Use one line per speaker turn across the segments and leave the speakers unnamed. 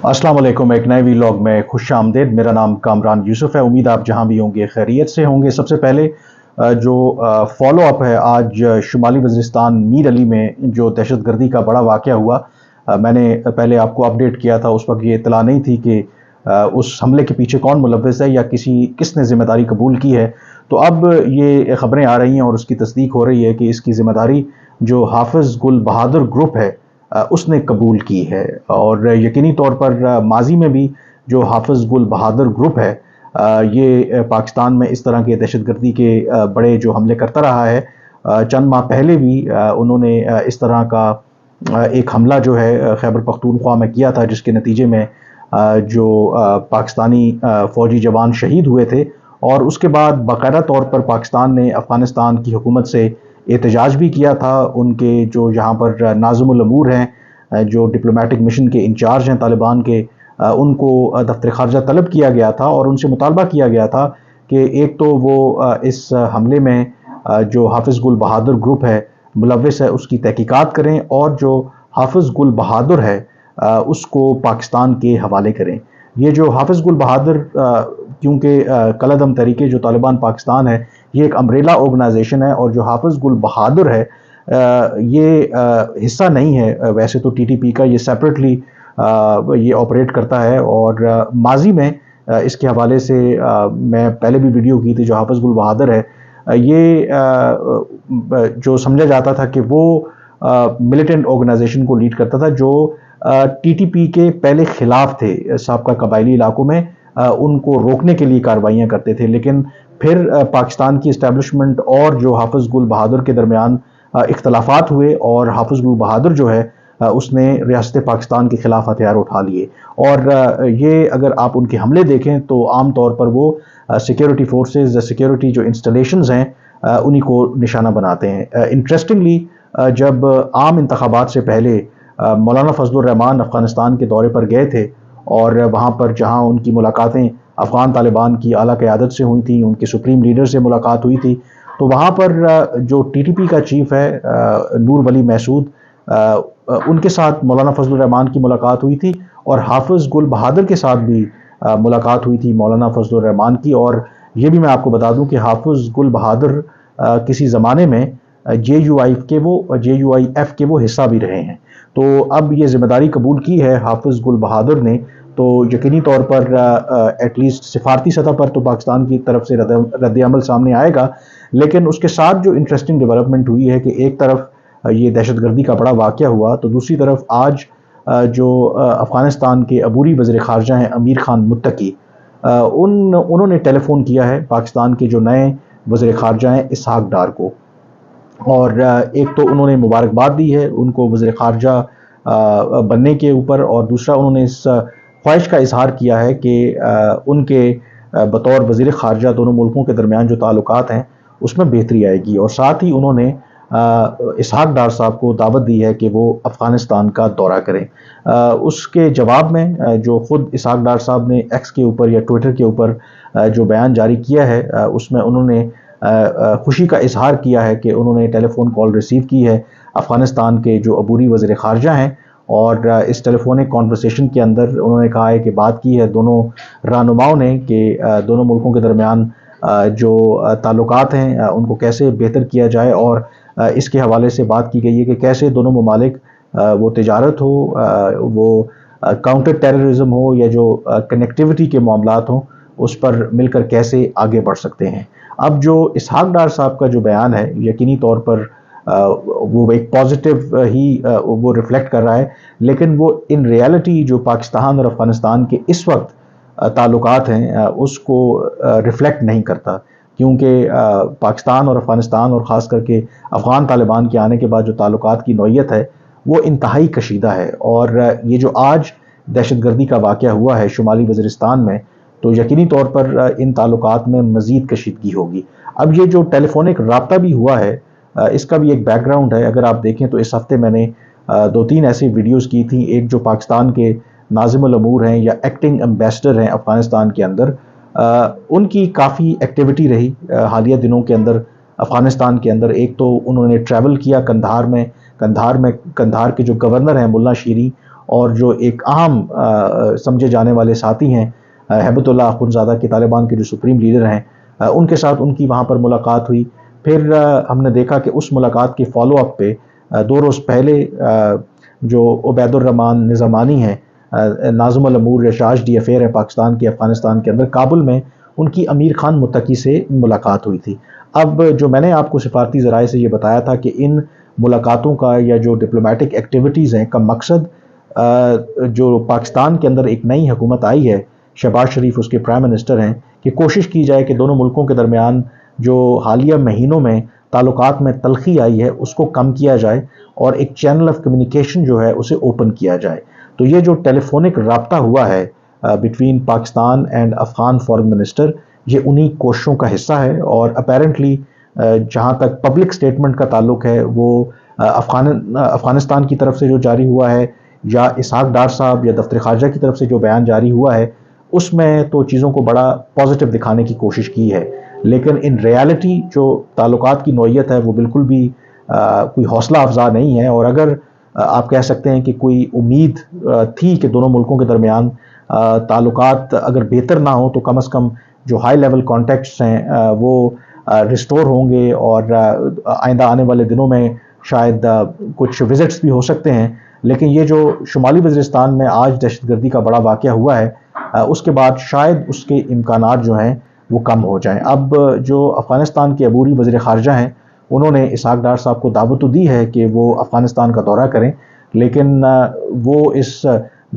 अस्सलाम वालेकुम। एक नए वीलॉग में खुश आमदेद। मेरा नाम कामरान यूसुफ है। उम्मीद आप जहां भी होंगे खैरियत से होंगे। सबसे पहले जो फॉलो अप है, आज शुमाली वज़ीरिस्तान मीर अली में जो दहशतगर्दी का बड़ा वाक़या हुआ, मैंने पहले आपको अपडेट किया था। उस वक्त ये इत्तला नहीं थी कि उस हमले के पीछे कौन मुलव्विस है या किसने ज़िम्मेदारी कबूल की है। तो अब ये ख़बरें आ रही हैं और उसकी तस्दीक हो रही है कि इसकी ज़िम्मेदारी जो हाफ़िज़ गुल बहादुर ग्रुप है उसने कबूल की है। और यकीनी तौर पर माजी में भी जो हाफ़िज़ गुल बहादुर ग्रुप है, ये पाकिस्तान में इस तरह के दहशतगर्दी के बड़े जो हमले करता रहा है। चंद माह पहले भी उन्होंने इस तरह का एक हमला जो है खैबर पख्तूनख्वा में किया था, जिसके नतीजे में जो पाकिस्तानी फ़ौजी जवान शहीद हुए थे। और उसके बाद बाकायदा तौर पर पाकिस्तान ने अफ़गानिस्तान की हुकूमत से एहतजाज भी किया था। उनके जो यहाँ पर नाज़िमुल अमूर हैं, जो डिप्लोमेटिक मिशन के इंचार्ज हैं तालिबान के, उनको दफ्तर ख़ारजा तलब किया गया था और उनसे मुतालबा किया गया था कि एक तो वो इस हमले में जो हाफ़िज़ गुल बहादुर ग्रुप है मुलव्विस है उसकी तहकीकात करें, और जो हाफ़िज़ गुल बहादुर है उसको पाकिस्तान के हवाले करें। ये जो हाफ़िज़ गुल बहादुर, क्योंकि कलअदम तरीके जो तालिबान पाकिस्तान है, ये एक अम्ब्रेला ऑर्गेनाइजेशन है, और जो हाफ़िज़ गुल बहादुर है ये हिस्सा नहीं है वैसे तो टीटीपी का। ये सेपरेटली ये ऑपरेट करता है। और माजी में इसके हवाले से मैं पहले भी वीडियो की थी। जो हाफ़िज़ गुल बहादुर है, ये जो समझा जाता था कि वो मिलिटेंट ऑर्गेनाइजेशन को लीड करता था, जो टीटीपी के पहले खिलाफ थे साबका कबायली इलाकों में, उनको रोकने के लिए कार्रवाइयाँ करते थे। लेकिन फिर पाकिस्तान की इस्टेब्लिशमेंट और जो हाफ़िज़ गुल बहादुर के दरमियान इख्तलाफात हुए, और हाफ़िज़ गुल बहादुर जो है उसने रियासत पाकिस्तान के ख़िलाफ़ हथियार उठा लिए। और ये अगर आप उनके हमले देखें तो आम तौर पर वो सिक्योरिटी फोर्सेस, सिक्योरिटी जो इंस्टॉलेशंस हैं, उन्हीं को निशाना बनाते हैं। इंटरेस्टिंगली, जब आम इंतखाबात से पहले मौलाना फजलुर रहमान अफ़गानिस्तान के दौरे पर गए थे, और वहाँ पर जहाँ उनकी मुलाकातें अफ़गान तालिबान की आला क़यादत से हुई थी, उनके सुप्रीम लीडर से मुलाकात हुई थी, तो वहाँ पर जो टीटीपी का चीफ है नूर वली महसूद, उनके साथ मौलाना फजलुर रहमान की मुलाकात हुई थी, और हाफ़िज़ गुल बहादुर के साथ भी मुलाकात हुई थी मौलाना फजलुर रहमान की। और ये भी मैं आपको बता दूं कि हाफ़िज़ गुल बहादुर किसी ज़माने में JUIF के वो हिस्सा भी रहे हैं। तो अब ये ज़िम्मेदारी कबूल की है हाफ़िज़ गुल बहादुर ने, तो यकीनी तौर पर एटलीस्ट सिफारती सतह पर तो पाकिस्तान की तरफ से रद्द-ए-अमल सामने आएगा। लेकिन उसके साथ जो इंटरेस्टिंग डेवलपमेंट हुई है कि एक तरफ ये दहशतगर्दी का बड़ा वाक़या हुआ, तो दूसरी तरफ आज जो अफ़गानिस्तान के अबूरी वज़ीर ख़ारजा हैं अमीर ख़ान मुत्तकी, उन्होंने टेलीफ़ोन किया है पाकिस्तान के जो नए वज़ीर ख़ारजा हैं इसहाक डार को। और एक तो उन्होंने मुबारकबाद दी है उनको वज़ीर ख़ारजा बनने के ऊपर, और दूसरा उन्होंने इस ख्वाहिश का इज़हार किया है कि उनके बतौर वज़ीर ख़ारजा दोनों मुल्कों के दरमियान जो ताल्लुकात हैं उसमें बेहतरी आएगी। और साथ ही उन्होंने इसहाक डार साहब को दावत दी है कि वो अफ़गानिस्तान का दौरा करें। उसके जवाब में जो ख़ुद इसहाक डार साहब ने एक्स के ऊपर या ट्विटर के ऊपर जो बयान जारी किया है, उसमें उन्होंने खुशी का इजहार किया है कि उन्होंने टेलीफोन कॉल रिसीव की है अफ़गानिस्तान के जो अबूरी वज़ीर ख़ारजा हैं, और इस टेलीफोनिक कॉन्वर्सेशन के अंदर उन्होंने कहा है कि बात की है दोनों रहनुमाओं ने कि दोनों मुल्कों के दरमियान जो ताल्लुकात हैं उनको कैसे बेहतर किया जाए। और इसके हवाले से बात की गई है कि कैसे दोनों ममालिक, वो तिजारत हो, वो काउंटर टेररिज्म हो, या जो कनेक्टिविटी के मामलात हों, उस पर मिलकर कैसे आगे बढ़ सकते हैं। अब जो इसहाक डार साहब का जो बयान है, यकीनी तौर पर वो एक पॉजिटिव ही वो रिफ्लेक्ट कर रहा है, लेकिन वो इन रियलिटी जो पाकिस्तान और अफ़गानिस्तान के इस वक्त ताल्लुकात हैं उसको रिफ्लेक्ट नहीं करता। क्योंकि पाकिस्तान और अफ़गानिस्तान, और ख़ास करके अफ़गान तालिबान के आने के बाद जो ताल्लुकात की नौइयत है वो इंतहाई कशीदा है। और ये जो आज दहशतगर्दी का वाक़या हुआ है शुमाली वज़ीरिस्तान में, तो यकीनी तौर पर इन ताल्लुकात में मज़ीद कशीदगी होगी। अब ये जो टेलीफोनिक राब्ता भी हुआ है, इसका भी एक बैकग्राउंड है। अगर आप देखें तो इस हफ़्ते मैंने 2-3 ऐसी वीडियोज़ की थी। एक जो पाकिस्तान के नाज़िमुल अमूर हैं या एक्टिंग एम्बेसडर हैं अफ़गानिस्तान के अंदर, उनकी काफ़ी एक्टिविटी रही हालिया दिनों के अंदर अफ़गानिस्तान के अंदर। एक तो उन्होंने ट्रैवल किया कंधार के जो गवर्नर हैं मुल्ला शीरी, اور جو ایک اہم سمجھے جانے والے ساتھی ہیں ہیبت اللہ اخونزادہ کے، طالبان کے جو سپریم لیڈر ہیں، ان کے ساتھ ان کی وہاں پر ملاقات ہوئی۔ پھر ہم نے دیکھا کہ اس ملاقات کے فالو اپ پہ 2 روز پہلے جو عبید الرحمان نظامانی ہیں، ناظم الامور یا چارج ڈی افیئر ہے پاکستان کے افغانستان کے اندر، کابل میں ان کی امیر خان متقی سے ملاقات ہوئی تھی۔ اب جو میں نے آپ کو سفارتی ذرائع سے یہ بتایا تھا کہ ان ملاقاتوں کا یا جو ڈپلومیٹک ایکٹیویٹیز ہیں کا مقصد جو پاکستان کے اندر ایک نئی حکومت آئی ہے، شہباز شریف اس کے پرائم منسٹر ہیں، کہ کوشش کی جائے کہ دونوں ملکوں کے درمیان جو حالیہ مہینوں میں تعلقات میں تلخی آئی ہے اس کو کم کیا جائے اور ایک چینل آف کمیونیکیشن جو ہے اسے اوپن کیا جائے۔ تو یہ جو ٹیلی فونک رابطہ ہوا ہے between Pakistan and Afghan foreign minister, یہ انہی کوششوں کا حصہ ہے، اور اپیرنٹلی جہاں تک پبلک سٹیٹمنٹ کا تعلق ہے وہ افغانستان کی طرف سے جو جاری ہوا ہے، یا اسحاق ڈار صاحب یا دفتر خارجہ کی طرف سے جو بیان جاری ہوا ہے، اس میں تو چیزوں کو بڑا پازیٹیو دکھانے کی کوشش کی ہے، لیکن ان ریالٹی جو تعلقات کی نوعیت ہے وہ بالکل بھی کوئی حوصلہ افزا نہیں ہے۔ اور اگر آپ کہہ سکتے ہیں کہ کوئی امید تھی کہ دونوں ملکوں کے درمیان تعلقات اگر بہتر نہ ہوں تو کم از کم جو ہائی لیول کانٹیکٹس ہیں وہ ریسٹور ہوں گے، اور آئندہ آنے والے دنوں میں شاید کچھ وزٹس بھی ہو سکتے ہیں، لیکن یہ جو شمالی وزیرستان میں آج دہشت گردی کا بڑا واقعہ ہوا ہے، اس کے بعد شاید اس کے امکانات جو ہیں وہ کم ہو جائیں۔ اب جو افغانستان کے عبوری وزیر خارجہ ہیں، انہوں نے اسحاق ڈار صاحب کو دعوت تو دی ہے کہ وہ افغانستان کا دورہ کریں، لیکن وہ اس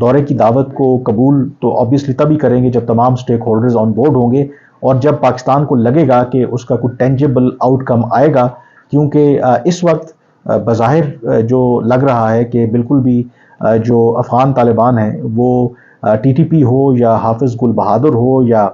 دورے کی دعوت کو قبول تو آبویسلی تبھی کریں گے جب تمام سٹیک ہولڈرز آن بورڈ ہوں گے، اور جب پاکستان کو لگے گا کہ اس کا کوئی ٹینجیبل آؤٹ کم آئے گا، کیونکہ اس وقت بظاہر جو لگ رہا ہے کہ بالکل بھی جو افغان طالبان ہیں وہ ٹی ٹی پی ہو یا حافظ گل بہادر ہو یا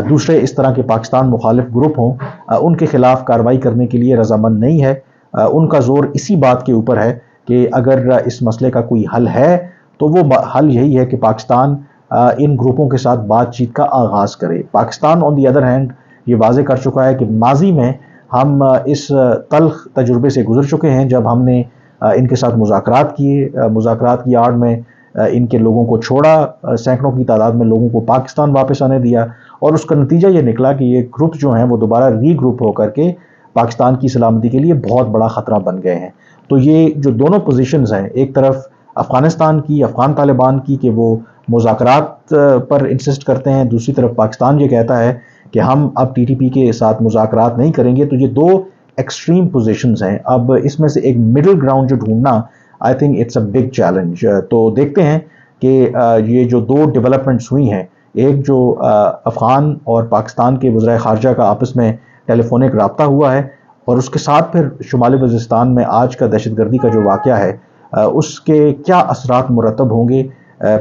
دوسرے اس طرح کے پاکستان مخالف گروپ ہوں، ان کے خلاف کارروائی کرنے کے لیے رضامند نہیں ہے۔ ان کا زور اسی بات کے اوپر ہے کہ اگر اس مسئلے کا کوئی حل ہے تو وہ حل یہی ہے کہ پاکستان ان گروپوں کے ساتھ بات چیت کا آغاز کرے۔ پاکستان آن دی ادر ہینڈ یہ واضح کر چکا ہے کہ ماضی میں ہم اس تلخ تجربے سے گزر چکے ہیں جب ہم نے ان کے ساتھ مذاکرات کیے، مذاکرات کی آڑ میں ان کے لوگوں کو چھوڑا، سینکڑوں کی تعداد میں لوگوں کو پاکستان واپس آنے دیا، اور اس کا نتیجہ یہ نکلا کہ یہ گروپ جو ہیں وہ دوبارہ ری گروپ ہو کر کے پاکستان کی سلامتی کے لیے بہت بڑا خطرہ بن گئے ہیں۔ تو یہ جو دونوں پوزیشنز ہیں، ایک طرف افغانستان کی، افغان طالبان کی کہ وہ مذاکرات پر انسسٹ کرتے ہیں، دوسری طرف پاکستان یہ کہتا ہے کہ ہم اب ٹی ٹی پی کے ساتھ مذاکرات نہیں کریں گے۔ تو یہ دو ایکسٹریم پوزیشنز ہیں، اب اس میں سے ایک مڈل گراؤنڈ جو ڈھونڈنا I think it's a big challenge. تو دیکھتے ہیں کہ یہ جو دو ڈیولپمنٹس ہوئی ہیں، ایک جو افغان اور پاکستان کے وزرائے خارجہ کا آپس میں ٹیلی فونک رابطہ ہوا ہے، اور اس کے ساتھ پھر شمالی وزیرستان میں آج کا دہشت گردی کا جو واقعہ ہے، اس کے کیا اثرات مرتب ہوں گے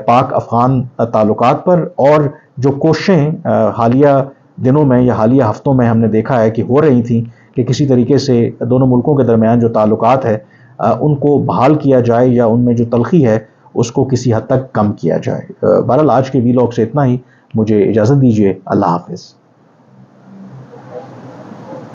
پاک افغان تعلقات پر، اور جو کوششیں حالیہ دنوں میں یا حالیہ ہفتوں میں ہم نے دیکھا ہے کہ ہو رہی تھیں کہ کسی طریقے سے دونوں ملکوں کے درمیان جو تعلقات ہے ان کو بحال کیا جائے یا ان میں جو تلخی ہے اس کو کسی حد تک کم کیا جائے۔ بہرحال آج کے ویلاگ سے اتنا ہی، مجھے اجازت دیجیے، اللہ حافظ۔